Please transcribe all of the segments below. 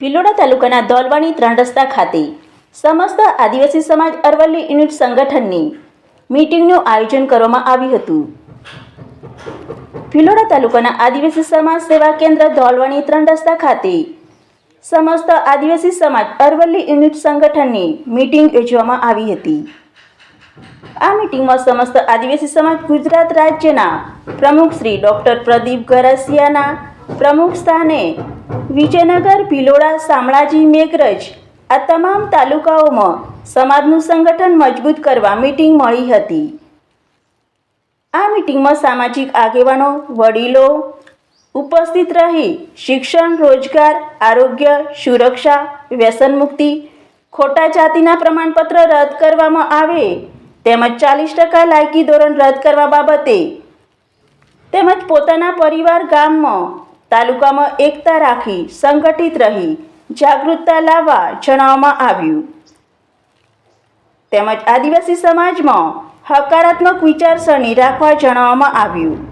ભિલોડા તાલુકાના દોલવાણી 3 રસ્તા ખાતે સમસ્ત આદિવાસી સમાજ અરવલ્લી યુનિટ સંગઠનની મીટિંગનું આયોજન કરવામાં આવ્યું હતું. ભિલોડા તાલુકાના આદિવાસી સમાજ સેવા કેન્દ્ર દોલવાણી 3 રસ્તા ખાતે સમસ્ત આદિવાસી સમાજ અરવલ્લી યુનિટ સંગઠનની મીટિંગ યોજવામાં આવી હતી. આ મીટિંગમાં સમસ્ત આદિવાસી સમાજ ગુજરાત રાજ્યના પ્રમુખ શ્રી ડૉક્ટર પ્રદીપ ગરાસિયાના પ્રમુખ સ્થાને વિજયનગર, ભિલોડા, શામળાજી, મેઘરજ આ તમામ તાલુકાઓમાં સમાજનું સંગઠન મજબૂત કરવા મીટિંગ મળી હતી. આ મીટિંગમાં સામાજિક આગેવાનો, વડીલો ઉપસ્થિત રહી શિક્ષણ, રોજગાર, આરોગ્ય, સુરક્ષા, વ્યસન મુક્તિ, ખોટા જાતિના પ્રમાણપત્ર રદ કરવામાં આવે તેમજ 40% લાયકી ધોરણ રદ કરવા બાબતે તેમજ પોતાના પરિવાર, ગામમાં, તાલુકામાં એકતા રાખી સંગઠિત રહી જાગૃતતા લાવવા જણાવવામાં આવ્યું. તેમજ આદિવાસી સમાજમાં હકારાત્મક વિચારસરણી રાખવા જણાવવામાં આવ્યું.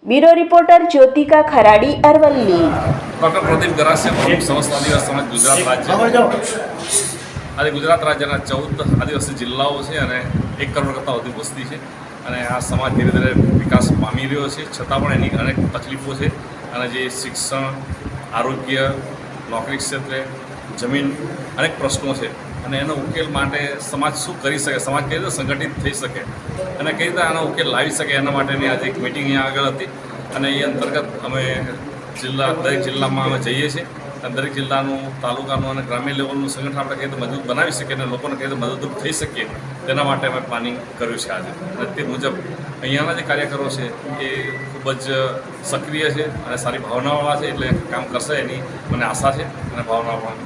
Bureau reporter Jyotika Kharadi, Aravalli. Doctor Pradeep Garasiya, પ્રમુખ સમસ્ત આદિવાસી સમાજ ગુજરાત રાજ્ય. આજે ગુજરાત રાજ્યના 14 આદિવાસી જિલ્લાઓ છે અને 1 કરોડ કરતાં વધુ વસ્તી છે અને આ સમાજ ધીરે ધીરે વિકાસ પામી રહ્યો છે. છતાં પણ એની અનેક તકલીફો છે અને જે શિક્ષણ, આરોગ્ય, નોકરી ક્ષેત્રે, જમીન અનેક પ્રશ્નો છે અને એનો ઉકેલ માટે સમાજ શું કરી શકે, સમાજ કઈ રીતે સંગઠિત થઈ શકે અને કઈ રીતે આનો ઉકેલ લાવી શકે એના માટેની આજે એક મિટિંગ અહીંયા આગળ હતી અને એ અંતર્ગત અમે દરેક જિલ્લામાં અમે જઈએ છીએ અને દરેક જિલ્લાનું, તાલુકાનું અને ગ્રામ્ય લેવલનું સંગઠન આપણે કઈ રીતે મજબૂત બનાવી શકીએ અને લોકોને કઈ રીતે મદદરૂપ થઈ શકીએ તેના માટે અમે પ્લાનિંગ કર્યું છે આજે. અને તે મુજબ અહીંયાના જે કાર્યકરો છે એ ખૂબ જ સક્રિય છે અને સારી ભાવનાવાળા છે, એટલે કામ કરશે એની મને આશા છે અને ભાવનાઓ પણ